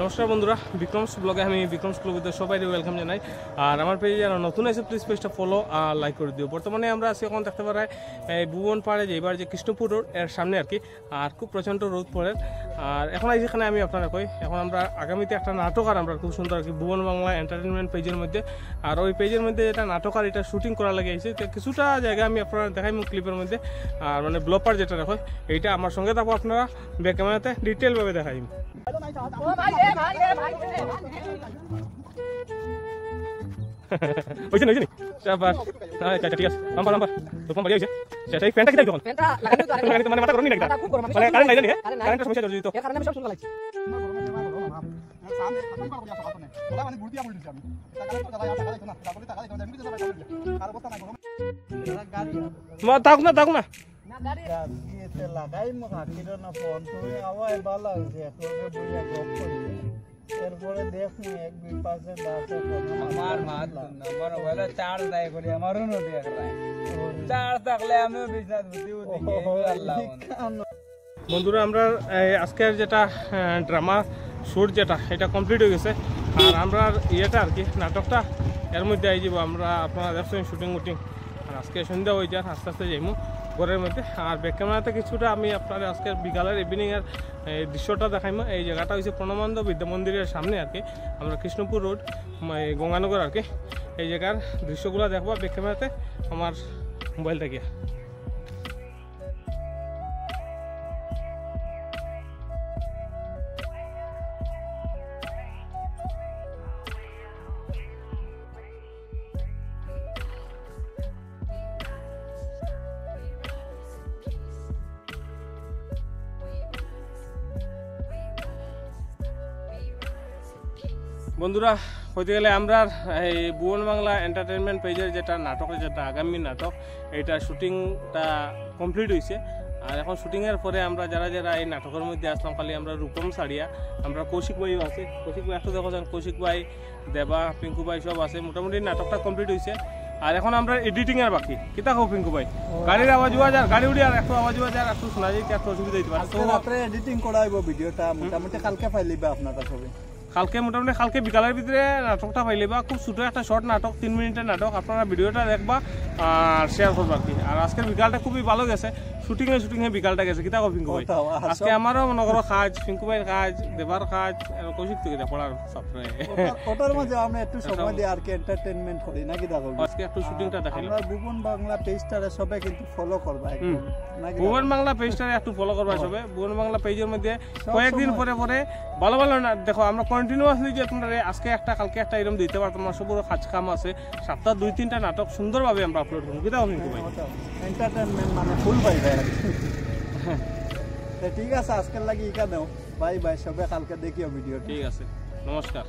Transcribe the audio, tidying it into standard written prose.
নমস্কার বন্ধুরা, বিক্রমস ব্লগে আমি বিক্রমস ব্লগে সবাই ওয়েলকাম জানাই। আর আমার পেজে যারা নতুন আছে প্লিজ পেজটা ফলো আর লাইক করে দিও। বর্তমানে আমরা আছি এখন দেখতে পারাই ভুবন পাহাড়ে যে এবার যে কৃষ্ণপুর রোড এর সামনে আর কি, আর খুব প্রচণ্ড রোদ পড়ে। আর এখন এখানে আমি আপনারা কই এখন আমরা আগামীতে একটা নাটক আর আমরা খুব সুন্দর আর কি ভুবন বাংলা এন্টারটেনমেন্ট পেজের মধ্যে, আর ওই পেজের মধ্যে এটা নাটক আর এটা শুটিং করা লাগে আইছে। তো কিছুটা জায়গা আমি আপনারা দেখাই ক্লিপের মধ্যে, আর মানে ব্লপার যেটা দেখো এইটা আমার সঙ্গে থাকবো, আপনারা ব্যাক ক্যামেরাতে ডিটেলভাবে দেখাই। ওইছে নইছে নি শাবাশ। আচ্ছা ঠিক আছে, নাম্বার তো ফোন বাড়ি হইছে। সেটাই প্যান্টটা কি দেখো প্যান্টটা লাগানো তো মানে মাথা গরম নি নাকি মানে কারেন্ট নাই জানি কারেন্টের সমস্যা জড়িত এর কারণে আমি সব শুনতে লাগছি। সামনে খতম করা বলি আসলে ওলা মানে গুড়তিয়া বলি দিছি আমি টাকা লাগতো না টাকা লাগতো না তারপরে টাকা লাগতো আমি তো সবাই করে আর অবস্থা নাই গরম গাড়ি মা থাক না না গাড়ি গিয়েতে লাগাই মুখা কিরো না ফোন তুই আওয়াজ ভালো হইছে তোকে বুঝা গপ করি এরপরে দেখুন এক দুই পাশে দাসে আমার মাত নাম্বার ওলা চার দাই করি আমারও ন দেখ রাই চার থাকলে আমিও বিজনেস বুদ্ধি আল্লাহ। বন্ধুরা আমরা আজকের যেটা ড্রামা শুট যেটা এটা কমপ্লিট হয়ে গেছে, আর আমরা ইয়েটা আর কি নাটকটা এর মধ্যে আই যাব। আমরা আপনারা দেখছেন শুটিং আর আজকে সন্ধ্যা হয়ে যায়, আস্তে আস্তে যাইমু ঘরের মধ্যে। আর ব্যাক ক্যামেরাতে কিছুটা আমি আপনার আজকের বিকালের ইভিনিংয়ের দৃশ্যটা দেখাইমু। এই জায়গাটা হচ্ছে প্রণমানন্দ বিদ্যা মন্দিরের সামনে আর কি, আমরা কৃষ্ণপুর রোড গঙ্গানগর আর কি। এই জায়গার দৃশ্যগুলো দেখবো ব্যাক ক্যামেরাতে আমার মোবাইল থেকে। বন্ধুরা হইতে গেলে আমরা এই ভুবন বাংলা এন্টারটেনমেন্ট পেজের যেটা নাটকের যেটা আগামী নাটক এইটা শুটিংটা কমপ্লিট হয়েছে। আর এখন শুটিংয়ের পরে আমরা যারা যারা এই নাটকের মধ্যে আসলাম খালি আমরা রূপম সারিয়া, আমরা কৌশিক ভাইও আছে, কৌশিক ভাই একটু দেখো যান, কৌশিক ভাই, দেবা, পিঙ্কু ভাই সব আছে। মোটামুটি নাটকটা কমপ্লিট হয়েছে। আর এখন আমরা এডিটিং এর বাকি কিতা হোক পিঙ্কু ভাই, গাড়ির আওয়াজ হওয়া যায়, গাড়ি উড়ি আর একটু আওয়াজ হওয়া যায়, একটু শোনা যায়, একটু অসুবিধা হইতে পারে। তো রাত্রে এডিটিং করাইব ভিডিওটা মোটামুটি কালকে ফাইলিবা আপনারা সবাই। কালকে মোটামুটি কালকে বিকালের ভিতরে নাটকটা পাইলেবা। খুব ছোটো একটা শর্ট নাটক, 3 মিনিটের নাটক। আপনারা ভিডিওটা দেখবা আর শেয়ার করবা আর কি। আর আজকের বিকালটা খুবই ভালো গেছে, শুটিংয়ে বিকালটা গেছে। কিতা কো পিঙ্কু ভাই, আজকে আমারও মনে করো কাজ, পিঙ্কু ভাইয়ের কাজ, দেবার কাজ, কৌশিক থেকে পড়ার ছাত্র ওটার মাঝে আমরা একটু সময় দিই আর কি এন্টারটেইনমেন্ট করি না কি দেখো। আজকে একটু শুটিংটা দেখাইলাম। আমরা ভুবন বাংলা পেজটারে সবাই কিন্তু ফলো করবা একদম নাকি। ভুবন বাংলা পেজটারে একটু ফলো করবা সবাই। ভুবন বাংলা পেজের মধ্যে কয়েকদিন পরে পরে ভালো ভালো না দেখো, আমরা কন্টিনিউয়াসলি যে তোমরা আজকে একটা কালকে একটা এরকম দিতে পারো, তোমার সবুর কাজ কাম আছে, সপ্তাহে 2-3টা নাটক সুন্দরভাবে আমরা আপলোড করবো। কি দাও পিঙ্কু ভাই, এন্টারটেইনমেন্ট মানে ফুল ভাই ভাই ঠিক আছে। আজকের লাগি ইকা দাও, বাই বাই, সবাই কালকে দেখিও ভিডিও। ঠিক আছে, নমস্কার।